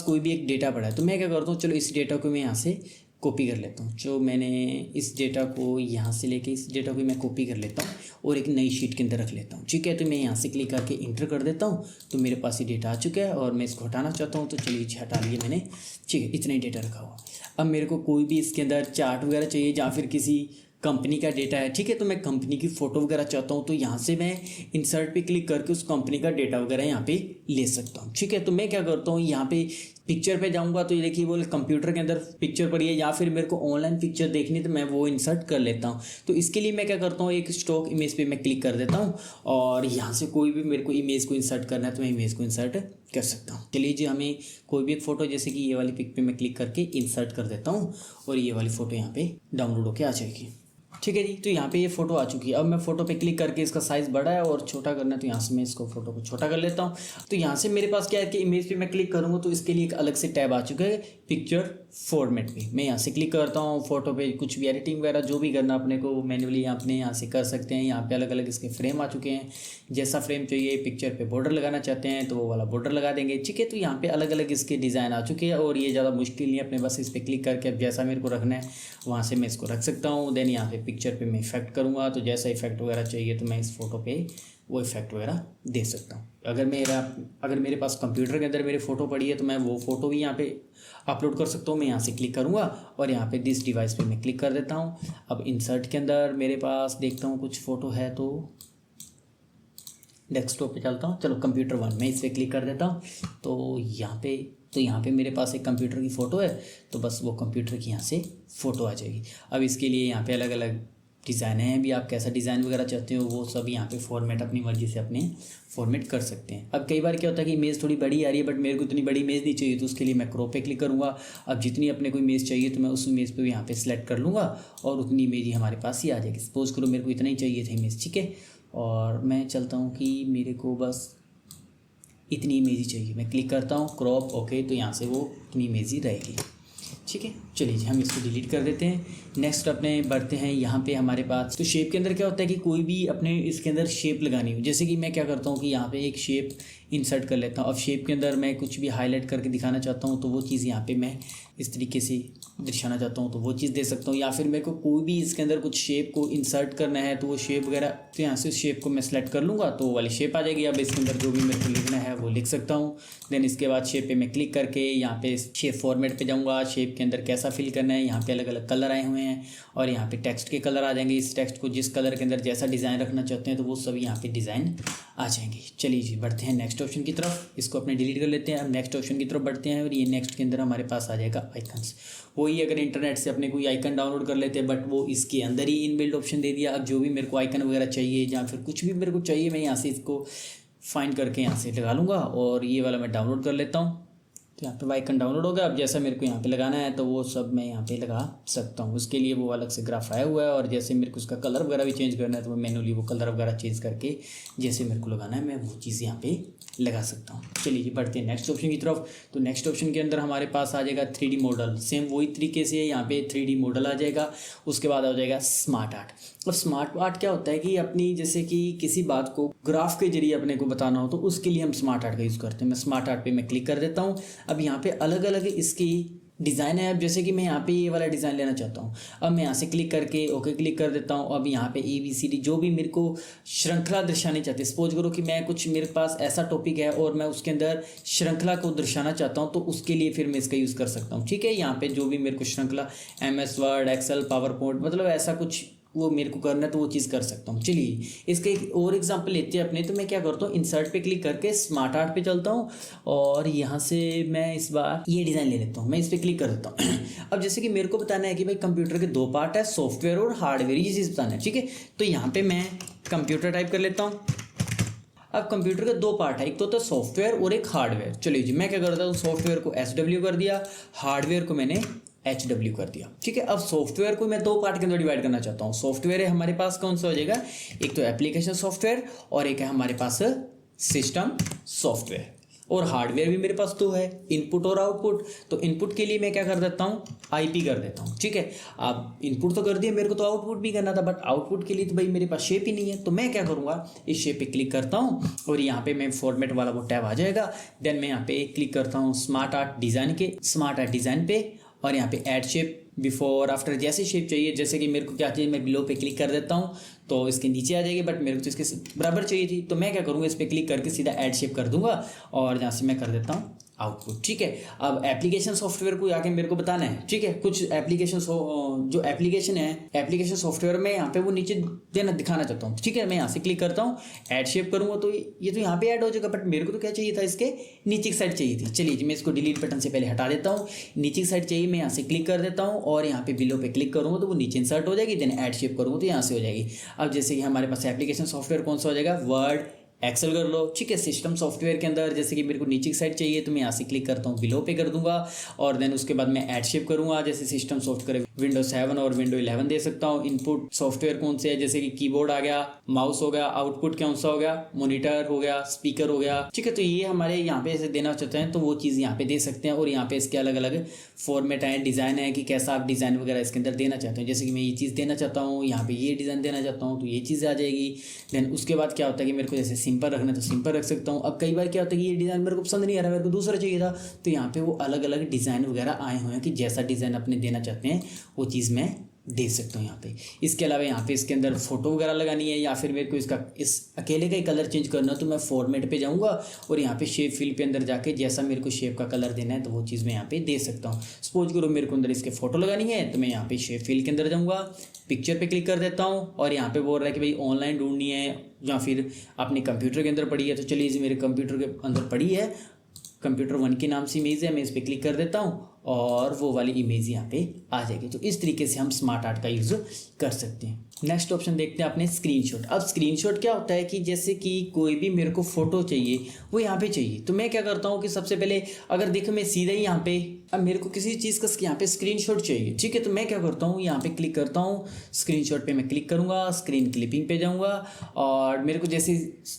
कोई भी एक डेटा पड़ा है तो मैं क्या करता हूँ, चलो इस डेटा को मैं यहाँ से कॉपी कर लेता हूँ। जो मैंने इस डेटा को यहाँ से लेके इस डेटा को मैं कॉपी कर लेता हूँ और एक नई शीट के अंदर रख लेता हूँ। ठीक है, तो मैं यहाँ से क्लिक करके इंटर कर देता हूँ तो मेरे पास ये डेटा आ चुका है और मैं इसको हटाना चाहता हूँ तो चलिए हटा लिए मैंने। ठीक है, इतना ही डेटा रखा हुआ। अब मेरे को कोई भी इसके अंदर चार्ट वगैरह चाहिए या फिर किसी कंपनी का डेटा है। ठीक है, तो मैं कंपनी की फ़ोटो वगैरह चाहता हूँ तो यहाँ से मैं इंसर्ट पे क्लिक करके उस कंपनी का डेटा वगैरह यहाँ पे ले सकता हूँ। ठीक है, तो मैं क्या करता हूँ, यहाँ पे पिक्चर पे जाऊँगा तो ये देखिए वो कंप्यूटर के अंदर पिक्चर पड़ी है, या फिर मेरे को ऑनलाइन पिक्चर देखनी तो मैं वो इंसर्ट कर लेता हूँ। तो इसके लिए मैं क्या करता हूँ, एक स्टॉक इमेज पे मैं क्लिक कर देता हूँ और यहाँ से कोई भी मेरे को इमेज को इंसर्ट करना है तो मैं इमेज को इंसर्ट कर सकता हूँ। चलिए जी, हमें कोई भी एक फ़ोटो जैसे कि ये वाली पिक पे मैं क्लिक करके इंसर्ट कर देता हूँ और ये वाली फ़ोटो यहाँ पे डाउनलोड होकर आ जाएगी। ठीक है जी, तो यहाँ पे ये फ़ोटो आ चुकी है। अब मैं फ़ोटो पे क्लिक करके इसका साइज़ बड़ा है और छोटा करना है तो यहाँ से मैं इसको फ़ोटो को छोटा कर लेता हूँ। तो यहाँ से मेरे पास क्या है कि इमेज पे मैं क्लिक करूँगा तो इसके लिए एक अलग से टैब आ चुका है पिक्चर फॉर्मेट पे। मैं यहाँ से क्लिक करता हूँ, फ़ोटो पे कुछ भी एडिटिंग वगैरह जो भी करना अपने को मैन्युअली अपने यहाँ से कर सकते हैं। यहाँ पे अलग अलग इसके फ्रेम आ चुके हैं, जैसा फ्रेम चाहिए। पिक्चर पे बॉर्डर लगाना चाहते हैं तो वो वाला बॉर्डर लगा देंगे। ठीक है, तो यहाँ पे अलग अलग इसके डिज़ाइन आ चुके हैं और ये ज़्यादा मुश्किल नहीं है, अपने बस इस पर क्लिक करके अब जैसा मेरे को रखना है वहाँ से मैं इसको रख सकता हूँ। देन यहाँ पे पिक्चर पे मैं इफेक्ट करूँगा तो जैसा इफेक्ट वगैरह चाहिए तो मैं इस फोटो पे वो इफेक्ट वगैरह दे सकता हूँ। अगर मेरे पास कंप्यूटर के अंदर मेरी फ़ोटो पड़ी है तो मैं वो फ़ोटो भी यहाँ पे अपलोड कर सकता हूँ। मैं यहाँ से क्लिक करूँगा और यहाँ पे दिस डिवाइस पे मैं क्लिक कर देता हूँ। अब इंसर्ट के अंदर मेरे पास देखता हूँ कुछ फ़ोटो है तो डेस्कटॉप पे चलता हूँ। चलो कंप्यूटर 1 मैं इस पर क्लिक कर देता हूँ तो यहाँ पे मेरे पास एक कंप्यूटर की फ़ोटो है तो बस वो कंप्यूटर की यहाँ से फ़ोटो आ जाएगी। अब इसके लिए यहाँ पे अलग अलग डिज़ाइन है, भी आप कैसा डिज़ाइन वगैरह चाहते हो वो सब यहाँ पे फॉर्मेट अपनी मर्ज़ी से अपने फॉर्मेट कर सकते हैं। अब कई बार क्या होता है कि इमेज थोड़ी बड़ी आ रही है बट मेरे को इतनी बड़ी इमेज नहीं चाहिए, तो उसके लिए मैं क्रॉप पे क्लिक करूँगा। अब जितनी अपने को इमेज चाहिए तो मैं उस इमेज पे यहाँ पे सिलेक्ट कर लूँगा और उतनी इमेज ही हमारे पास ही आ जाएगी। सपोज करो मेरे को इतना ही चाहिए था इमेज, ठीक है, और मैं चलता हूँ कि मेरे को बस इतनी इमेज ही चाहिए, मैं क्लिक करता हूँ क्रॉप, ओके, तो यहाँ से वो इतनी इमेज ही रहेगी, ठीक है। चलिए जी हम इसको डिलीट कर देते हैं। नेक्स्ट अपने बढ़ते हैं यहाँ पे हमारे पास। तो शेप के अंदर क्या होता है कि कोई भी अपने इसके अंदर शेप लगानी हो, जैसे कि मैं क्या करता हूँ कि यहाँ पे एक शेप इंसर्ट कर लेता हूँ। अब शेप के अंदर मैं कुछ भी हाईलाइट करके दिखाना चाहता हूँ तो वो चीज़ यहाँ पे मैं इस तरीके से दर्शाना चाहता हूँ तो वो चीज़ दे सकता हूँ, या फिर मेरे को कोई भी इसके अंदर कुछ शेप को इंसर्ट करना है तो वो शेप वगैरह, तो यहाँ से शेप को मैं सेलेक्ट कर लूँगा तो वो वाली शेप आ जाएगी। अब इसके अंदर जो भी मेरे को लिखना है वो लिख सकता हूँ। देन इसके बाद शेप पे मैं क्लिक करके यहाँ पे शेप फॉर्मेट पे जाऊँगा। शेप के अंदर कैसा फिल करना है, यहाँ पे अलग अलग कलर आए हुए हैं और यहाँ पे टेक्स्ट के कलर आ जाएंगे। इस टेक्स्ट को जिस कलर के अंदर जैसा डिज़ाइन रखना चाहते हैं तो वो सब यहाँ पे डिज़ाइन आ जाएंगे। चलिए जी बढ़ते हैं नेक्स्ट ऑप्शन की तरफ, इसको अपने डिलीट कर लेते हैं। अब नेक्स्ट ऑप्शन की तरफ बढ़ते हैं और ये नेक्स्ट के अंदर हमारे पास आ जाएगा आइकन्स। वही अगर इंटरनेट से अपने कोई आइकन डाउनलोड कर लेते हैं बट वो इसके अंदर ही इनबिल्ट ऑप्शन दे दिया। अब जो भी मेरे को आइकन वगैरह चाहिए या फिर कुछ भी मेरे को चाहिए मैं यहाँ से इसको फाइंड करके यहाँ से लगा लूँगा और ये वाला मैं डाउनलोड कर लेता हूँ। तो यहाँ पे आइकन डाउनलोड हो गया। अब जैसा मेरे को यहाँ पे लगाना है तो वो सब मैं यहाँ पे लगा सकता हूँ। उसके लिए वो अलग से ग्राफ आया हुआ है और जैसे मेरे को उसका कलर वगैरह भी चेंज करना है तो मैं मैनुअली वो कलर वगैरह चेंज करके जैसे मेरे को लगाना है मैं वो चीज़ यहाँ पे लगा सकता हूँ। चलिए बढ़ते हैं नेक्स्ट ऑप्शन की तरफ। तो नेक्स्ट ऑप्शन के अंदर हमारे पास आ जाएगा 3D मॉडल। सेम वही तरीके से यहाँ पे 3D मॉडल आ जाएगा। उसके बाद आ जाएगा स्मार्ट आर्ट। अब स्मार्ट आर्ट क्या होता है कि अपनी जैसे कि किसी बात को ग्राफ के जरिए अपने को बताना हो तो उसके लिए हम स्मार्ट आर्ट का यूज़ करते हैं। मैं स्मार्ट आर्ट पे मैं क्लिक कर देता हूँ। अब यहाँ पे अलग अलग इसकी डिज़ाइन है। अब जैसे कि मैं यहाँ पे ये वाला डिज़ाइन लेना चाहता हूँ, अब मैं यहाँ से क्लिक करके ओके क्लिक कर देता हूँ। अब यहाँ पे ABCD जो भी मेरे को श्रृंखला दर्शानी चाहती है, सपोज करो कि मैं कुछ मेरे पास ऐसा टॉपिक है और मैं उसके अंदर श्रृंखला को दर्शाना चाहता हूँ तो उसके लिए फिर मैं इसका यूज़ कर सकता हूँ, ठीक है। यहाँ पे जो भी मेरे को श्रृंखला MS वर्ड एक्सेल पावरपॉइंट मतलब ऐसा कुछ वो मेरे को करना है तो वो चीज़ कर सकता हूँ। चलिए इसका एक और एग्जांपल लेते हैं अपने। तो मैं क्या करता हूँ इंसर्ट पे क्लिक करके स्मार्ट आर्ट पे चलता हूँ और यहाँ से मैं इस बार ये डिज़ाइन ले लेता हूँ। मैं इस पर क्लिक कर देता हूँ। अब जैसे कि मेरे को बताना है कि भाई कंप्यूटर के 2 पार्ट है, सॉफ्टवेयर और हार्डवेयर, ये चीज़ बताना है, ठीक है। तो यहाँ पर मैं कंप्यूटर टाइप कर लेता हूँ। अब कंप्यूटर के 2 पार्ट है, एक तो होता है सॉफ्टवेयर और एक हार्डवेयर। चलिए जी मैं क्या करता हूँ सॉफ्टवेयर को SW कर दिया, हार्डवेयर को मैंने HW कर दिया, ठीक है। अब सॉफ्टवेयर को मैं 2 पार्ट के अंदर डिवाइड करना चाहता हूँ। सॉफ्टवेयर है हमारे पास कौन सा हो जाएगा, एक तो एप्लीकेशन सॉफ्टवेयर और एक है हमारे पास सिस्टम सॉफ्टवेयर। और हार्डवेयर भी मेरे पास 2 है, इनपुट और आउटपुट। तो इनपुट के लिए मैं क्या कर देता हूँ IP कर देता हूँ, ठीक है। अब इनपुट तो कर दिया, मेरे को तो आउटपुट भी करना था बट आउटपुट के लिए तो भाई मेरे पास शेप ही नहीं है। तो मैं क्या करूँगा इस शेप पे क्लिक करता हूँ और यहाँ पे मैं फॉर्मेट वाला वो टैब आ जाएगा। देन मैं यहाँ पे क्लिक करता हूँ स्मार्ट आर्ट डिज़ाइन पे और यहाँ पे ऐड शेप बिफोर आफ्टर जैसे शेप चाहिए। जैसे कि मेरे को क्या चाहिए मैं बिलो पे क्लिक कर देता हूँ तो इसके नीचे आ जाएगी बट मेरे को तो इसके बराबर चाहिए थी। तो मैं क्या करूँगा इस पर क्लिक करके सीधा ऐड शेप कर दूंगा और जहाँ से मैं कर देता हूँ आउटपुट, ठीक है। अब एप्लीकेशन सॉफ्टवेयर को आके मेरे को बताना है, ठीक है। कुछ एप्लीकेशन जो एप्लीकेशन है एप्लीकेशन सॉफ्टवेयर में यहाँ पे वो नीचे देना दिखाना चाहता हूँ, ठीक है। मैं यहाँ से क्लिक करता हूँ, ऐड शेप करूँगा तो ये तो यहाँ पे ऐड हो जाएगा बट मेरे को तो क्या चाहिए था इसके नीचे की साइड चाहिए थी। चलिए जी मैं इसको डिलीट बटन से पहले हटा देता हूँ। नीचे की साइड चाहिए, मैं यहाँ से क्लिक कर देता हूँ और यहाँ पे बिलो पे क्लिक करूँगा तो वो नीचे इंसर्ट हो जाएगी। देन ऐड शेप करूँगा तो यहाँ से हो जाएगी। अब जैसे कि हमारे पास एप्लीकेशन सॉफ्टवेयर कौन सा हो जाएगा, वर्ड एक्सेल कर लो, ठीक है। सिस्टम सॉफ्टवेयर के अंदर जैसे कि मेरे को नीचे की साइड चाहिए तो मैं यहाँ से क्लिक करता हूँ, बिलो पे कर दूंगा और देन उसके बाद मैं ऐड शेप करूँगा। जैसे सिस्टम सॉफ्टवेयर Windows 7 और Windows 11 दे सकता हूँ। इनपुट सॉफ्टवेयर कौन से है, जैसे कि कीबोर्ड आ गया, माउस हो गया। आउटपुट कौन सा हो गया, मॉनिटर हो गया, स्पीकर हो गया, ठीक है। तो ये हमारे यहाँ पे ऐसे देना चाहते हैं तो वो चीज़ यहाँ पे दे सकते हैं। और यहाँ पे इसके अलग अलग फॉर्मेट है, डिज़ाइन है कि कैसा आप डिज़ाइन वगैरह इसके अंदर देना चाहते हैं। जैसे कि मैं ये चीज़ देना चाहता हूँ, यहाँ पे ये डिज़ाइन देना चाहता हूँ तो ये चीज़ आ जाएगी। देन उसके बाद क्या होता है कि मेरे को जैसे सिंपल रखना है तो सिंपल रख सकता हूँ। अब कई बार क्या होता है कि ये डिज़ाइन मेरे को पसंद नहीं आ रहा, मेरे को दूसरा चाहिए था तो यहाँ पे वो अलग अलग डिज़ाइन वगैरह आए हुए हैं कि जैसा डिज़ाइन अपने देना चाहते हैं वो चीज़ मैं दे सकता हूँ यहाँ पे। इसके अलावा यहाँ पे इसके अंदर फोटो वगैरह लगानी है या फिर मेरे को इसका इस अकेले का ही कलर चेंज करना है तो मैं फॉर्मेट पे जाऊँगा और यहाँ पे शेप फिल पे अंदर जाके जैसा मेरे को शेप का कलर देना है तो वो चीज़ मैं यहाँ पे दे सकता हूँ। सपोज करो मेरे को अंदर इसके फोटो लगानी है तो मैं यहाँ पे शेप फिल के अंदर जाऊँगा, पिक्चर पे क्लिक कर देता हूँ और यहाँ पे बोल रहा है कि भाई ऑनलाइन ढूंढनी है या फिर अपने कंप्यूटर के अंदर पड़ी है। तो चलिए इसे मेरे कंप्यूटर के अंदर पड़ी है, कंप्यूटर 1 के नाम से इमेज है, मैं इस पर क्लिक कर देता हूँ और वो वाली इमेज यहाँ पे आ जाएगी। तो इस तरीके से हम स्मार्ट आर्ट का यूज़ कर सकते हैं। नेक्स्ट ऑप्शन देखते हैं अपने स्क्रीनशॉट। अब स्क्रीनशॉट क्या होता है कि जैसे कि कोई भी मेरे को फोटो चाहिए वो यहाँ पे चाहिए, तो मैं क्या करता हूँ कि सबसे पहले अगर देखो मैं सीधा ही यहाँ पे, अब मेरे को किसी चीज़ का यहाँ पे स्क्रीनशॉट चाहिए, ठीक है, तो मैं क्या करता हूँ यहाँ पे क्लिक करता हूँ, स्क्रीनशॉट पे मैं क्लिक करूँगा, स्क्रीन क्लिपिंग पे जाऊँगा और मेरे को जैसे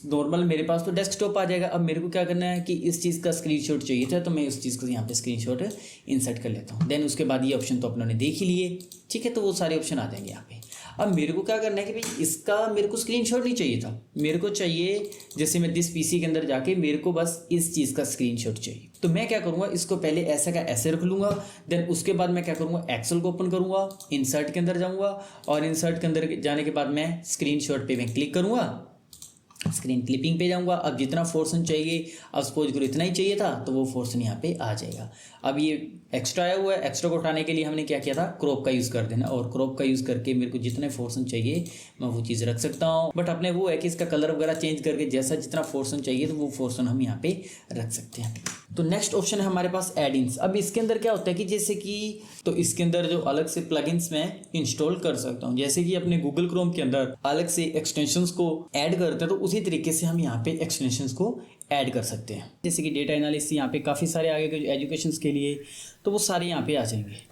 नॉर्मल मेरे पास तो डेस्कटॉप आ जाएगा। अब मेरे को क्या करना है कि इस चीज़ का स्क्रीनशॉट चाहिए था, तो मैं उस चीज़ को यहाँ पे स्क्रीनशॉट इंसर्ट कर लेता हूँ। देन उसके बाद ये ऑप्शन तो अपनों ने देख ही लिए, ठीक है, तो वो सारे ऑप्शन आ जाएंगे यहाँ पे। अब मेरे को क्या करना है कि भाई इसका मेरे को स्क्रीनशॉट नहीं चाहिए था, मेरे को चाहिए जैसे मैं दिस पीसी के अंदर जाके मेरे को बस इस चीज़ का स्क्रीनशॉट चाहिए, तो मैं क्या करूँगा इसको पहले ऐसा का ऐसे रख लूँगा। देन उसके बाद मैं क्या करूँगा एक्सेल को ओपन करूँगा, इंसर्ट के अंदर जाऊँगा और इंसर्ट के अंदर जाने के बाद मैं स्क्रीनशॉट पे मैं क्लिक करूँगा, स्क्रीन क्लिपिंग पे जाऊँगा। अब जितना पोर्शन चाहिए, अब सपोज करो इतना ही चाहिए था तो वो पोर्शन यहाँ पे आ जाएगा। अब ये एक्स्ट्रा आया हुआ है, एक्स्ट्रा को उठाने के लिए हमने क्या किया था, क्रॉप का यूज़ कर देना, और क्रॉप का यूज़ करके मेरे को जितने पोर्शन चाहिए मैं वो चीज़ रख सकता हूँ। बट अपने वो है कि इसका कलर वगैरह चेंज करके जैसा जितना पोर्शन चाहिए तो वो पोर्शन हम यहाँ पे रख सकते हैं। तो नेक्स्ट ऑप्शन है हमारे पास एडिंग्स। अब इसके अंदर क्या होता है कि जैसे कि तो इसके अंदर जो अलग से प्लगइन्स मैं इंस्टॉल कर सकता हूँ, जैसे कि अपने गूगल क्रोम के अंदर अलग से एक्सटेंशंस को ऐड करते हैं, तो उसी तरीके से हम यहाँ पे एक्सटेंशंस को ऐड कर सकते हैं। जैसे कि डेटा एनालिसिस यहाँ पे काफ़ी सारे आगे के एजुकेशन के लिए, तो वो सारे यहाँ पे आ जाएंगे।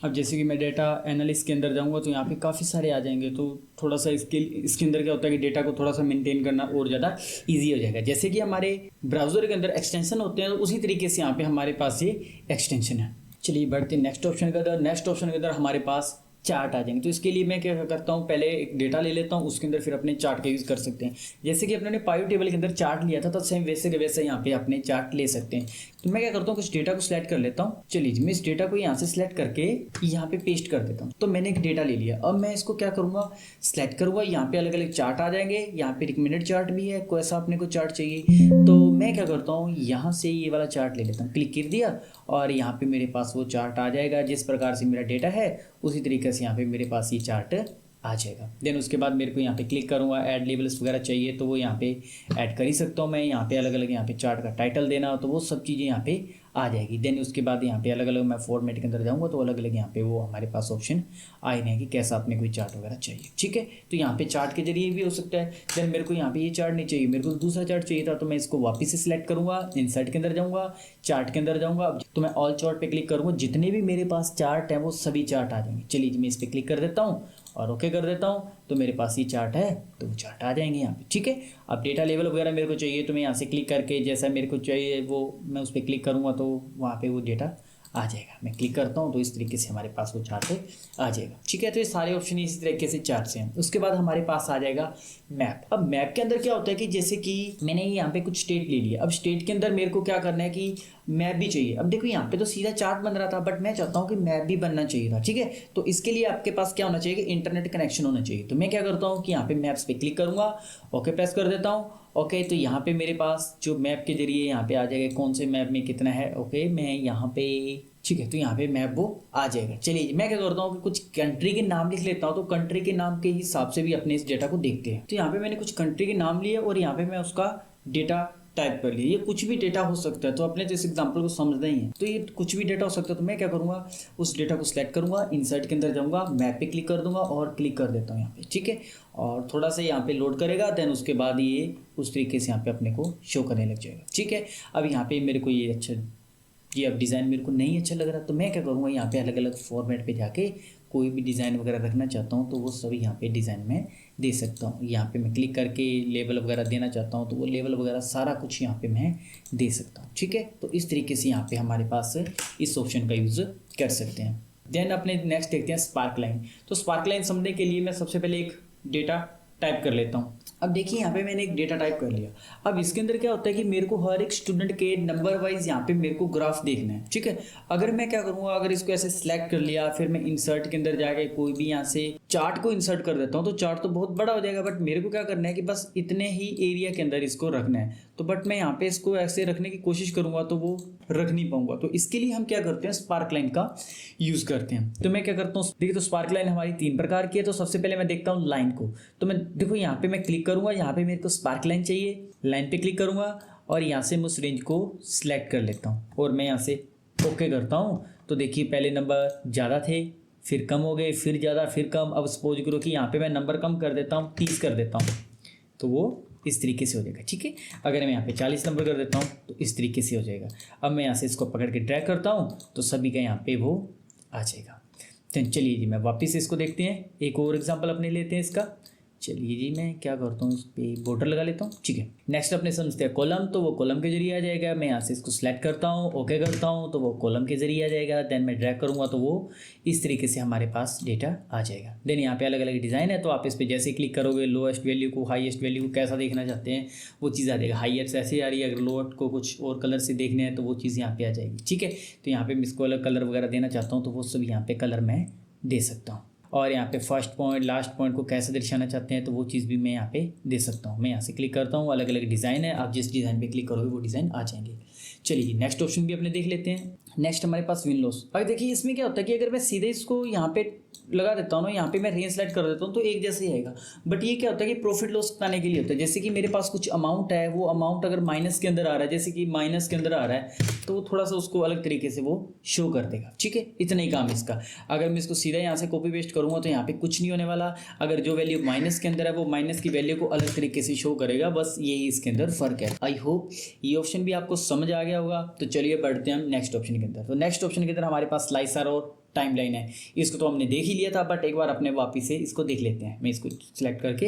अब जैसे कि मैं डेटा एनालिस्ट के अंदर जाऊँगा तो यहाँ पे काफ़ी सारे आ जाएंगे, तो थोड़ा सा इसके अंदर क्या होता है कि डेटा को थोड़ा सा मेंटेन करना और ज़्यादा इजी हो जाएगा। जैसे कि हमारे ब्राउज़र के अंदर एक्सटेंशन होते हैं, तो उसी तरीके से यहाँ पे हमारे पास ये एक्सटेंशन है। चलिए बढ़ते हैं नेक्स्ट ऑप्शन के अंदर। नेक्स्ट ऑप्शन के अंदर हमारे पास चार्ट आ जाएंगे, तो इसके लिए मैं क्या करता हूँ, पहले एक डेटा ले लेता हूँ, उसके अंदर फिर अपने चार्ट का यूज़ कर सकते हैं। जैसे कि अपने ने पाइव टेबल के अंदर चार्ट लिया था, तो सेम वैसे के वैसे यहाँ पे अपने चार्ट ले सकते हैं। तो मैं क्या करता हूँ, कुछ डेटा को सिलेक्ट कर लेता हूँ। चलिए मैं इस डेटा को यहाँ से सिलेक्ट करके यहाँ पे पेस्ट कर देता हूँ। तो मैंने एक डेटा ले लिया, अब मैं इसको क्या करूँगा, सिलेक्ट करूँगा, यहाँ पे अलग अलग चार्ट आ जाएंगे। यहाँ पे रिकमेंडेड चार्ट भी है, कोई ऐसा अपने को चार्ट चाहिए, तो मैं क्या करता हूँ यहाँ से ये वाला चार्ट ले लेता हूँ, क्लिक कर दिया और यहाँ पे मेरे पास वो चार्ट आ जाएगा। जिस प्रकार से मेरा डेटा है उसी तरीके से यहाँ पे मेरे पास ये चार्ट आ जाएगा। देन उसके बाद मेरे को यहाँ पे क्लिक करूँगा, ऐड लेबल्स वगैरह चाहिए तो वो यहाँ पे ऐड कर ही सकता हूँ मैं। यहाँ पे अलग अलग यहाँ पे चार्ट का टाइटल देना हो तो वो सब चीज़ें यहाँ पे आ जाएगी। देन उसके बाद यहाँ पे अलग अलग मैं फॉर्मेट के अंदर जाऊँगा तो अलग अलग यहाँ पे वो हमारे पास ऑप्शन आए हैं कि कैसा अपने कोई चार्ट वगैरह चाहिए, ठीक है। तो यहाँ पे चार्ट के जरिए भी हो सकता है। देन मेरे को यहाँ पे ये चार्ट नहीं चाहिए, मेरे को दूसरा चार्ट चाहिए था, तो मैं इसको वापस से सिलेक्ट करूँगा, इंसर्ट के अंदर जाऊँगा, चार्ट के अंदर जाऊँगा, तो मैं ऑल चार्ट पे क्लिक करूँगा, जितने भी मेरे पास चार्ट है वो सभी चार्ट आ जाएंगे। चलिए मैं इस पर क्लिक कर देता हूँ और ओके कर देता हूँ, तो मेरे पास ये चार्ट है तो वो चार्ट आ जाएंगे यहाँ पे, ठीक है। अब डेटा लेवल वगैरह मेरे को चाहिए तो मैं यहाँ से क्लिक करके जैसा मेरे को चाहिए वो मैं उस पर क्लिक करूँगा तो वहाँ पे वो डेटा आ जाएगा। मैं क्लिक करता हूँ तो इस तरीके से हमारे पास वो चार्ट आ जाएगा, ठीक है। तो ये सारे ऑप्शन इसी तरीके से चार्ट से हैं। उसके बाद हमारे पास आ जाएगा मैप। अब मैप के अंदर क्या होता है कि जैसे कि मैंने यहाँ पे कुछ स्टेट ले लिया, अब स्टेट के अंदर मेरे को क्या करना है कि मैप भी चाहिए। अब देखो यहाँ पे तो सीधा चार्ट बन रहा था, बट मैं चाहता हूँ कि मैप भी बनना चाहिए था, ठीक है। तो इसके लिए आपके पास क्या होना चाहिए कि इंटरनेट कनेक्शन होना चाहिए। तो मैं क्या करता हूँ कि यहाँ पे मैप्स पे क्लिक करूँगा, ओके प्रेस कर देता हूँ। ओके तो यहाँ पे मेरे पास जो मैप के जरिए यहाँ पे आ जाएगा कौन से मैप में कितना है। ओके मैं यहाँ पे, ठीक है, तो यहाँ पे मैप वो आ जाएगा। चलिए मैं क्या करता हूँ कि कुछ कंट्री के नाम लिख लेता हूँ, तो कंट्री के नाम के हिसाब से भी अपने इस डेटा को देखते हैं। तो यहाँ पे मैंने कुछ कंट्री के नाम लिए और यहाँ पे मैं उसका डेटा टाइप कर लिया। ये कुछ भी डेटा हो सकता है, तो अपने तो इस एग्जांपल को समझना ही है, तो ये कुछ भी डेटा हो सकता है। तो मैं क्या करूँगा, उस डेटा को सिलेक्ट करूँगा, इंसर्ट के अंदर जाऊँगा, मैप पे क्लिक कर दूंगा और क्लिक कर देता हूँ यहाँ पे, ठीक है। और थोड़ा सा यहाँ पे लोड करेगा, देन उसके बाद ये उस तरीके से यहाँ पे अपने को शो करने लग जाएगा, ठीक है। अब यहाँ पे मेरे को ये अब डिज़ाइन मेरे को नहीं अच्छा लग रहा, तो मैं क्या करूँगा यहाँ पे अलग अलग फॉर्मेट पे जाके कोई भी डिज़ाइन वगैरह रखना चाहता हूँ तो वो सभी यहाँ पे डिज़ाइन में दे सकता हूँ। यहाँ पे मैं क्लिक करके लेबल वगैरह देना चाहता हूँ तो वो लेबल वगैरह सारा कुछ यहाँ पे मैं दे सकता हूँ, ठीक है। तो इस तरीके से यहाँ पे हमारे पास इस ऑप्शन का यूज़ कर सकते हैं। देन अपने नेक्स्ट देखते हैं स्पार्क लाइन। तो स्पार्क लाइन समझने के लिए मैं सबसे पहले एक डेटा टाइप कर लेता हूँ। अब देखिए यहाँ पे मैंने एक डेटा टाइप कर लिया। अब इसके अंदर क्या होता है कि मेरे को हर एक स्टूडेंट के नंबर वाइज यहाँ पे मेरे को ग्राफ देखना है, ठीक है। अगर मैं क्या करूँगा, अगर इसको ऐसे सिलेक्ट कर लिया, फिर मैं इंसर्ट के अंदर जाके कोई भी यहाँ से चार्ट को इंसर्ट कर देता हूँ, तो चार्ट तो बहुत बड़ा हो जाएगा, बट मेरे को क्या करना है कि बस इतने ही एरिया के अंदर इसको रखना है। तो बट मैं यहाँ पे इसको ऐसे रखने की कोशिश करूँगा तो वो रख नहीं पाऊंगा। तो इसके लिए हम क्या करते हैं, स्पार्क लाइन का यूज़ करते हैं। तो मैं क्या करता हूँ, देखिए तो स्पार्क लाइन हमारी 3 प्रकार की है। तो सबसे पहले मैं देखता हूँ लाइन को। तो मैं देखो यहाँ पे मैं क्लिक करूँगा, यहाँ पे मेरे को स्पार्क लाइन चाहिए, लाइन पे क्लिक करूँगा और यहाँ से मैं उस रेंज को सिलेक्ट कर लेता हूँ और मैं यहाँ से ओके करता हूँ। तो देखिए पहले नंबर ज़्यादा थे, फिर कम हो गए, फिर ज़्यादा, फिर कम। अब सपोज करो कि यहाँ पे मैं नंबर कम कर देता हूँ, 30 कर देता हूँ, तो वो इस तरीके से हो जाएगा। ठीक है, अगर मैं यहाँ पे 40 नंबर कर देता हूँ तो इस तरीके से हो जाएगा। अब मैं यहाँ से इसको पकड़ के ड्रैग करता हूँ तो सभी का यहाँ पे वो आ जाएगा। तो चलिए जी, मैं वापस इसको देखते हैं, एक और एग्जांपल अपने लेते हैं इसका। चलिए जी, मैं क्या करता हूँ, इस पर बॉर्डर लगा लेता हूँ। ठीक है, नेक्स्ट अपने समझते हैं कॉलम, तो वो कॉलम के जरिए आ जाएगा। मैं यहाँ से इसको सिलेक्ट करता हूँ, ओके करता हूँ, तो वो कॉलम के जरिए आ जाएगा। देन मैं ड्रैग करूँगा तो वो इस तरीके से हमारे पास डेटा आ जाएगा। देन यहाँ पे अलग अलग डिज़ाइन है, तो आप इस पर जैसे क्लिक करोगे, लोएस्ट वैल्यू को हाईएस्ट वैल्यू को कैसा देखना चाहते हैं वो चीज़ आ जाएगा। हाईएस्ट ऐसे आ रही है, अगर लोएस्ट को कुछ और कलर से देखने हैं तो वो चीज़ यहाँ पे आ जाएगी। ठीक है, तो यहाँ पे मैं इसको अलग कलर वगैरह देना चाहता हूँ तो वो सब यहाँ पे कलर मैं दे सकता हूँ। और यहाँ पे फर्स्ट पॉइंट लास्ट पॉइंट को कैसे दर्शाना चाहते हैं तो वो चीज़ भी मैं यहाँ पे दे सकता हूँ। मैं यहाँ से क्लिक करता हूँ, अलग अलग डिज़ाइन है, आप जिस डिज़ाइन पे क्लिक करोगे वो डिज़ाइन आ जाएंगे। चलिए नेक्स्ट ऑप्शन भी अपने देख लेते हैं। नेक्स्ट हमारे पास विन लॉस। अब देखिए इसमें क्या होता है कि अगर मैं सीधे इसको यहाँ पे लगा देता हूँ ना, यहाँ पे मैं रेंज सेलेक्ट कर देता हूँ तो एक जैसे ही आएगा। बट ये क्या होता है कि प्रॉफिट लॉस बताने के लिए होता है। जैसे कि मेरे पास कुछ अमाउंट है, वो अमाउंट अगर माइनस के अंदर आ रहा है, जैसे कि माइनस के अंदर आ रहा है तो वो थोड़ा सा उसको अलग तरीके से वो शो कर देगा। ठीक है, इतना ही काम है इसका। अगर मैं इसको सीधा यहाँ से कॉपी पेस्ट करूँगा तो यहाँ पे कुछ नहीं होने वाला। अगर जो वैल्यू माइनस के अंदर है वो माइनस की वैल्यू को अलग तरीके से शो करेगा, बस यही इसके अंदर फर्क है। आई होप ये ऑप्शन भी आपको समझ आ गया होगा। तो चलिए बढ़ते हैं हम नेक्स्ट ऑप्शन के अंदर। तो नेक्स्ट ऑप्शन के अंदर हमारे पास स्लाइसर और टाइमलाइन है। इसको तो हमने देख ही लिया था, बट एक बार अपने वापस से इसको देख लेते हैं। मैं इसको सिलेक्ट करके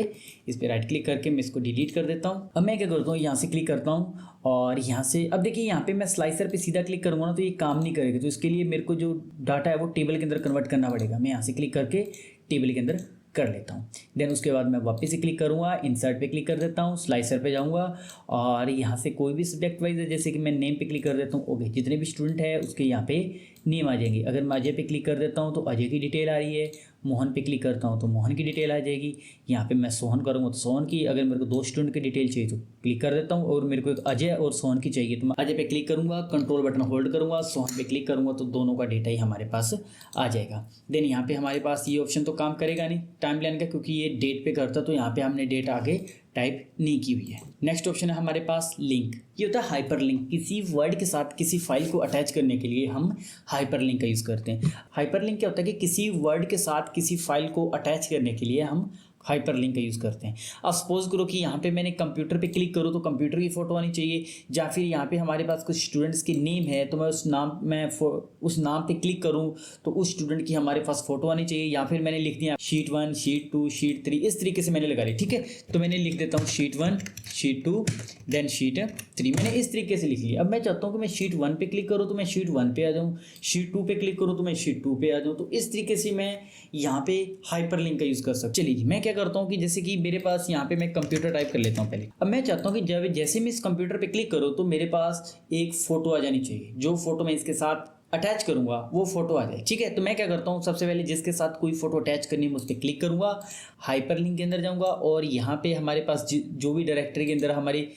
इस पर राइट क्लिक करके मैं इसको डिलीट कर देता हूँ। अब मैं क्या करता हूँ, यहाँ से क्लिक करता हूँ और यहाँ से अब देखिए यहाँ पे मैं स्लाइसर पे सीधा क्लिक करूँगा ना तो ये काम नहीं करेगा। तो इसके लिए मेरे को जो डाटा है वो टेबल के अंदर कन्वर्ट करना पड़ेगा। मैं यहाँ से क्लिक करके टेबल के अंदर कर लेता हूँ। देन उसके बाद मैं वापस से क्लिक करूँगा, इंसर्ट पे क्लिक कर देता हूँ, स्लाइसर पे जाऊँगा और यहाँ से कोई भी सब्जेक्ट वाइज है, जैसे कि मैं नेम पे क्लिक कर देता हूँ। ओके, जितने भी स्टूडेंट है उसके यहाँ पे नेम आ जाएंगे। अगर मैं अजय पे क्लिक कर देता हूँ तो अजय की डिटेल आ रही है, मोहन पे क्लिक करता हूँ तो मोहन की डिटेल आ जाएगी। यहाँ पे मैं सोहन करूँगा तो सोहन की। अगर मेरे को 2 स्टूडेंट की डिटेल चाहिए तो क्लिक कर देता हूँ, और मेरे को एक अजय और सोहन की चाहिए तो मैं अजय पे क्लिक करूँगा, कंट्रोल बटन होल्ड करूँगा, सोहन पे क्लिक करूँगा तो दोनों का डेटा ही हमारे पास आ जाएगा। देन यहाँ पे हमारे पास ये ऑप्शन तो काम करेगा नहीं टाइमलाइन का, क्योंकि ये डेट पे करता, तो यहाँ पे हमने डेट आगे टाइप नहीं की हुई है। नेक्स्ट ऑप्शन है हमारे पास लिंक। ये होता है हाइपर लिंक। किसी वर्ड के साथ किसी फाइल को अटैच करने के लिए हम हाइपर लिंक का यूज़ करते हैं। हाइपर लिंक क्या होता है कि किसी वर्ड के साथ किसी फाइल को अटैच करने के लिए हम हाइपर लिंक का यूज़ करते हैं। अब सपोज करो कि यहाँ पे मैंने कंप्यूटर पे क्लिक करूँ तो कंप्यूटर की फ़ोटो आनी चाहिए, या फिर यहाँ पे हमारे पास कुछ स्टूडेंट्स के नेम है तो मैं उस नाम पे क्लिक करूँ तो उस स्टूडेंट की हमारे पास फ़ोटो आनी चाहिए। या फिर मैंने लिख दिया शीट 1, शीट 2, शीट 3, इस तरीके से मैंने लगा ली। ठीक है, तो मैंने लिख देता हूँ शीट 1, शीट 2, देन शीट 3। मैंने इस तरीके से लिख लिया। अब मैं चाहता हूँ कि मैं शीट 1 पे क्लिक करूँ तो मैं शीट 1 पे आ जाऊँ, शीट 2 पे क्लिक करूँ तो मैं शीट 2 पे आ जाऊँ। तो इस तरीके से मैं यहाँ पे हाइपर लिंक का यूज़ कर सकता हूँ। चलिए मैं क्या करता हूँ कि जैसे कि मेरे पास यहाँ पे मैं कंप्यूटर टाइप कर लेता हूँ पहले। अब मैं चाहता हूँ कि जब जैसे मैं इस कंप्यूटर पे क्लिक करूँ तो मेरे पास एक फ़ोटो आ जानी चाहिए। जो फोटो मैं इसके साथ अटैच करूँगा वो फोटो आ जाए। ठीक है, तो मैं क्या करता हूँ, सबसे पहले जिसके साथ कोई फोटो अटैच करनी है मैं उस पर क्लिक करूँगा, हाइपर लिंक के अंदर जाऊँगा और यहाँ पे हमारे पास जो भी डायरेक्टरी के अंदर हमारी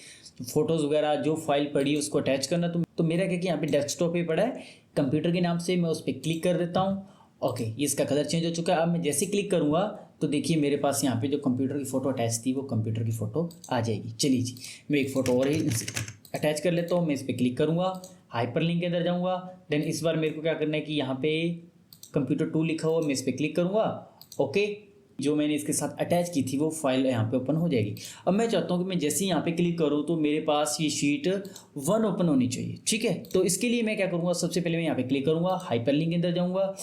फोटोज़ वगैरह जो फाइल पड़ी है उसको अटैच करना। तो मेरा क्या कि यहाँ पे डेस्कटॉप पे पड़ा है कंप्यूटर के नाम से, मैं उस पर क्लिक कर देता हूँ। ओके, इसका कलर चेंज हो चुका है। अब मैं जैसे क्लिक करूँगा तो देखिए मेरे पास यहाँ पे जो कंप्यूटर की फ़ोटो अटैच थी वो कंप्यूटर की फ़ोटो आ जाएगी। चलिए जी, मैं एक फ़ोटो और ही अटैच कर लेता हूँ। मैं इस पर क्लिक करूँगा, हाइपर लिंक के अंदर जाऊँगा। देन इस बार मेरे को क्या करना है कि यहाँ पे कंप्यूटर 2 लिखा हुआ, मैं इस पर क्लिक करूँगा। ओके, जो मैंने इसके साथ अटैच की थी वो फाइल यहाँ पे ओपन हो जाएगी। अब मैं चाहता हूँ कि मैं जैसे ही यहाँ पे क्लिक करूँ तो मेरे पास ये शीट 1 ओपन होनी चाहिए। ठीक है, तो इसके लिए मैं क्या करूँगा, सबसे पहले मैं यहाँ पे क्लिक करूँगा, हाइपर लिंक के अंदर जाऊँगा,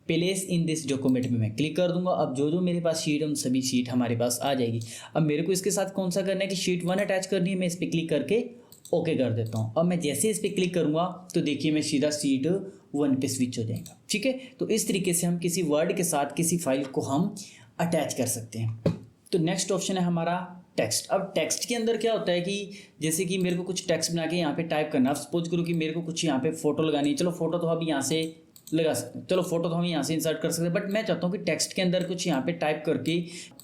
प्लेस इन दिस डॉक्यूमेंट में मैं क्लिक कर दूंगा। अब जो मेरे पास शीट है उन सभी शीट हमारे पास आ जाएगी। अब मेरे को इसके साथ कौन सा करना है कि शीट 1 अटैच करनी है, मैं इस पर क्लिक करके ओके कर देता हूँ। अब मैं जैसे इस पर क्लिक करूँगा तो देखिए मैं सीधा शीट 1 पे स्विच हो जाएगा। ठीक है, तो इस तरीके से हम किसी वर्ड के साथ किसी फाइल को हम अटैच कर सकते हैं। तो नेक्स्ट ऑप्शन है हमारा टेक्स्ट। अब टेक्स्ट के अंदर क्या होता है कि जैसे कि मेरे को कुछ टेक्स्ट बना के यहाँ पे टाइप करना है। सपोज करो कि मेरे को कुछ यहाँ पे फोटो लगानी है। चलो फोटो तो हम यहाँ से लगा सकते हैं, चलो फोटो तो हम यहाँ से इंसर्ट कर सकते हैं, बट मैं चाहता हूँ कि टेक्स्ट के अंदर कुछ यहाँ पे टाइप करके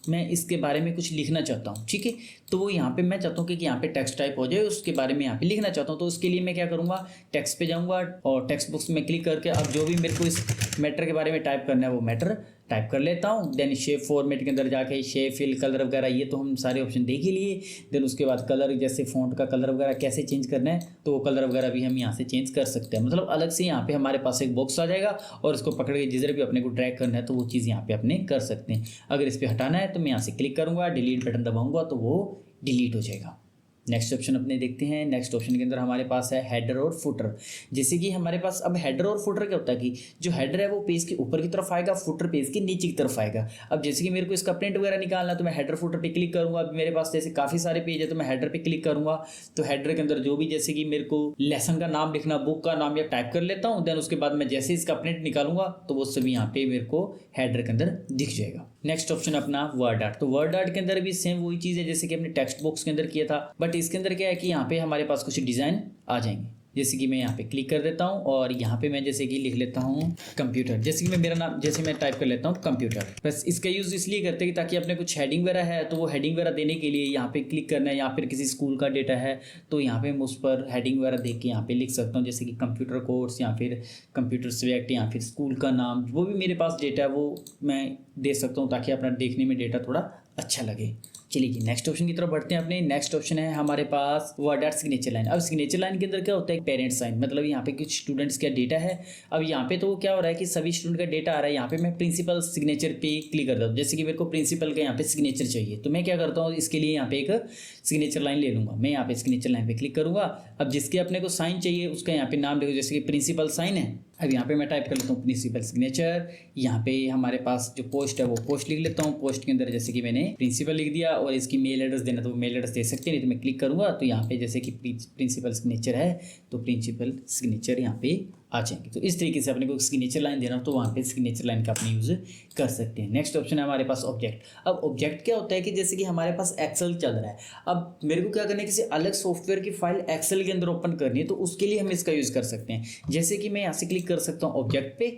मैं इसके बारे में कुछ लिखना चाहता हूँ। ठीक है, तो वो यहाँ पे मैं चाहता हूँ कि यहाँ पे टेक्स्ट टाइप हो जाए, उसके बारे में यहाँ पे लिखना चाहता हूँ। तो उसके लिए मैं क्या करूँगा, टेक्स्ट पे जाऊँगा और टेक्स्ट बॉक्स में क्लिक करके अब जो भी मेरे को इस मैटर के बारे में टाइप करना है वो मैटर टाइप कर लेता हूँ। देन शेप फॉर्मेट के अंदर जाके शेप, फिल, कलर वगैरह ये तो हम सारे ऑप्शन देख ही लिए। देन उसके बाद कलर, जैसे फ़ॉन्ट का कलर वगैरह कैसे चेंज करना है, तो वो कलर वगैरह भी हम यहाँ से चेंज कर सकते हैं। मतलब अलग से यहाँ पे हमारे पास एक बॉक्स आ जाएगा और इसको पकड़ के जिधर भी अपने को ड्रैग करना है तो वो चीज़ यहाँ पे अपने कर सकते हैं। अगर इस पर हटाना है तो मैं यहाँ से क्लिक करूँगा, डिलीट बटन दबाऊँगा तो वो डिलीट हो जाएगा। नेक्स्ट ऑप्शन अपने देखते हैं। नेक्स्ट ऑप्शन के अंदर हमारे पास है हेडर और फुटर। जैसे कि हमारे पास अब हेडर और फुटर क्या होता है कि जो हेडर है वो पेज के ऊपर की तरफ आएगा, फुटर पेज के नीचे की तरफ आएगा। अब जैसे कि मेरे को इसका प्रिंट वगैरह निकालना है तो मैं हेडर फुटर पे क्लिक करूंगा। अब मेरे पास जैसे काफ़ी सारे पेज है तो मैं हेडर पे क्लिक करूंगा। तो हेडर के अंदर जो भी जैसे कि मेरे को लेसन का नाम लिखना, बुक का नाम या टाइप कर लेता हूँ। देन उसके बाद मैं जैसे इसका प्रिंट निकालूंगा तो वो सभी यहाँ पे मेरे को हेडर के अंदर दिख जाएगा। नेक्स्ट ऑप्शन अपना वर्ड आर्ट। तो वर्ड आर्ट के अंदर भी सेम वही चीज़ है जैसे कि हमने टेक्स्ट बॉक्स के अंदर किया था, बट इसके अंदर क्या है कि यहाँ पे हमारे पास कुछ डिज़ाइन आ जाएंगे। जैसे कि मैं यहाँ पे क्लिक कर देता हूँ और यहाँ पे मैं जैसे कि लिख लेता हूँ कंप्यूटर। जैसे कि मैं मेरा नाम जैसे मैं टाइप कर लेता हूँ कंप्यूटर। बस इसका यूज़ इसलिए करते हैं कि ताकि अपने कुछ हेडिंग वगैरह है तो वो हेडिंग वगैरह देने के लिए यहाँ पे क्लिक करना है, या फिर किसी स्कूल का डेटा है तो यहाँ पे मैं उस पर हेडिंग वगैरह देख के यहाँ पे लिख सकता हूँ। जैसे कि कंप्यूटर कोर्स या फिर कंप्यूटर सब्जेक्ट या फिर स्कूल का नाम, वो भी मेरे पास डेटा है वो मैं दे सकता हूँ ताकि अपना देखने में डेटा थोड़ा अच्छा लगे। चलिए कि नेक्स्ट ऑप्शन की तरफ बढ़ते हैं अपने। नेक्स्ट ऑप्शन है हमारे पास वर्ड आर्ट सिग्नेचर लाइन। अब सिग्नेचर लाइन के अंदर क्या होता है, पेरेंट साइन, मतलब यहाँ पे कुछ स्टूडेंट्स का डेटा है। अब यहाँ पे तो क्या हो रहा है कि सभी स्टूडेंट का डेटा आ रहा है। यहाँ पे मैं प्रिंसिपल सिग्नेचर पे क्लिक करता हूँ। जैसे कि मेरे को प्रिंसिपल का यहाँ पे सिग्नेचर चाहिए तो मैं क्या करता हूँ, इसके लिए यहाँ पे एक सिग्नेचर लाइन ले लूँगा। मैं यहाँ पे सिग्नेचर लाइन पे क्लिक करूँगा। अब जिसके अपने को साइन चाहिए उसका यहाँ पे नाम लिखो, जैसे कि प्रिंसिपल साइन है। अब यहाँ पे मैं टाइप कर लेता हूँ प्रिंसिपल सिग्नेचर। यहाँ पे हमारे पास जो पोस्ट है वो पोस्ट लिख लेता हूँ। पोस्ट के अंदर जैसे कि मैंने प्रिंसिपल लिख दिया और इसकी मेल एड्रेस देना तो वो मेल एड्रेस दे सकते हैं, नहीं तो मैं क्लिक करूँगा तो यहाँ पे जैसे कि प्रिंसिपल सिग्नेचर है तो प्रिंसिपल सिग्नेचर यहाँ पे आ जाएंगे। तो इस तरीके से अपने को सिग्नेचर लाइन देना तो वहाँ पे सिग्नेचर लाइन का अपने यूज़ कर सकते हैं। नेक्स्ट ऑप्शन है हमारे पास ऑब्जेक्ट। अब ऑब्जेक्ट क्या होता है कि जैसे कि हमारे पास एक्सेल चल रहा है, अब मेरे को क्या करना है, किसी अलग सॉफ्टवेयर की फाइल एक्सेल के अंदर ओपन करनी है तो उसके लिए हम इसका यूज़ कर सकते हैं। जैसे कि मैं यहाँ से क्लिक कर सकता हूँ ऑब्जेक्ट पे।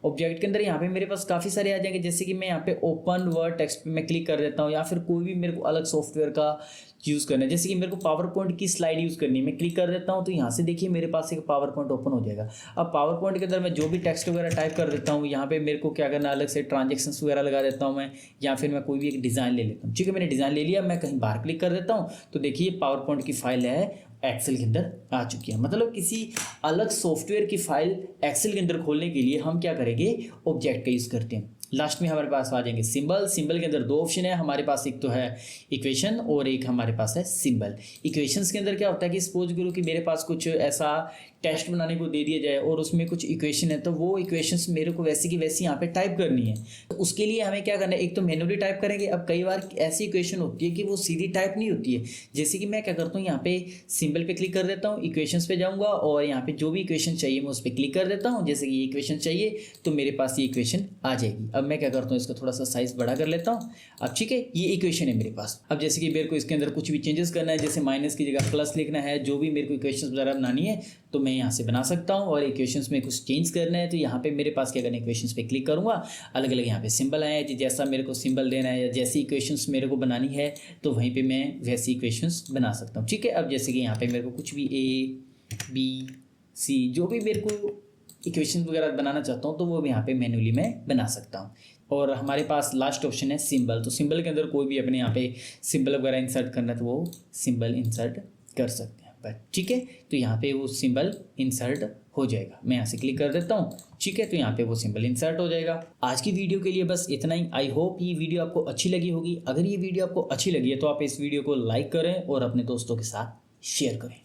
ऑब्जेक्ट के अंदर यहाँ पे मेरे पास काफ़ी सारे आ जाएंगे। जैसे कि मैं यहाँ पे ओपन वर्ड टेक्स्ट पे मैं क्लिक कर देता हूँ, या फिर कोई भी मेरे को अलग सॉफ्टवेयर का यूज़ करना है। जैसे कि मेरे को पावर पॉइंट की स्लाइड यूज़ करनी है, मैं क्लिक कर देता हूँ तो यहाँ से देखिए मेरे पास एक पावर पॉइंट ओपन हो जाएगा। अब पावर पॉइंट के अंदर मैं जो भी टेक्स्ट वगैरह टाइप कर देता हूँ, यहाँ पे मेरे को क्या करना है, अलग से ट्रांजेक्शन्स वगैरह लगा देता हूँ मैं, या फिर मैं कोई भी एक डिज़ाइन ले लेता हूँ। ठीक है, मैंने डिज़ाइन ले लिया, मैं कहीं बाहर क्लिक कर देता हूँ तो देखिए पावर पॉइंट की फाइल है एक्सेल के अंदर आ चुकी है। मतलब किसी अलग सॉफ्टवेयर की फाइल एक्सेल के अंदर खोलने के लिए हम क्या करेंगे, ऑब्जेक्ट का यूज़ करते हैं। लास्ट में हमारे पास आ जाएंगे सिंबल। सिंबल के अंदर दो ऑप्शन है हमारे पास, एक तो है इक्वेशन और एक हमारे पास है सिंबल। इक्वेशंस के अंदर क्या होता है कि सपोज करो कि मेरे पास कुछ ऐसा टेस्ट बनाने को दे दिया जाए और उसमें कुछ इक्वेशन है, तो वो इक्वेशंस मेरे को वैसी की वैसी यहाँ पे टाइप करनी है। तो उसके लिए हमें क्या करना है, एक तो मैन्युअली टाइप करेंगे। अब कई बार ऐसी इक्वेशन होती है कि वो सीधी टाइप नहीं होती है। जैसे कि मैं क्या करता हूँ, यहाँ पे सिंबल पे क्लिक कर देता हूँ, इक्वेशंस पे जाऊँगा और यहाँ पे जो भी इक्वेशन चाहिए मैं उस पर क्लिक कर देता हूँ। जैसे कि ये इक्वेशन चाहिए तो मेरे पास ये इक्वेशन आ जाएगी। अब मैं क्या करता हूँ, इसका थोड़ा सा साइज बड़ा कर लेता हूँ। अब ठीक है, ये इक्वेशन है मेरे पास। अब जैसे कि मेरे को इसके अंदर कुछ भी चेंजेस करना है, जैसे माइनस की जगह प्लस लिखना है, जो भी मेरे को इक्वेशन वगैरह बनानी है तो मैं यहाँ से बना सकता हूँ। और इक्वेशंस में कुछ चेंज करना है तो यहाँ पे मेरे पास क्या करना है, इक्वेशंस पे क्लिक करूँगा, अलग अलग यहाँ पे सिंबल आए हैं, जैसा मेरे को सिंबल देना है या जैसी इक्वेशंस मेरे को बनानी है तो वहीं पे मैं वैसी इक्वेशंस बना सकता हूँ। ठीक है, अब जैसे कि यहाँ पे मेरे को कुछ भी A B C जो भी मेरे को इक्वेशन वगैरह बनाना चाहता हूँ तो वो यहाँ पे मैन्युअली मैं बना सकता हूँ। और हमारे पास लास्ट ऑप्शन है सिंबल। तो सिंबल के अंदर कोई भी अपने यहाँ पे सिंबल वगैरह इंसर्ट करना है तो वो सिंबल इंसर्ट कर सकते हैं। बट ठीक है, तो यहाँ पे वो सिंबल इंसर्ट हो जाएगा। मैं यहाँ से क्लिक कर देता हूँ। ठीक है, तो यहाँ पे वो सिंबल इंसर्ट हो जाएगा। आज की वीडियो के लिए बस इतना ही। आई होप ये वीडियो आपको अच्छी लगी होगी। अगर ये वीडियो आपको अच्छी लगी है तो आप इस वीडियो को लाइक करें और अपने दोस्तों के साथ शेयर करें।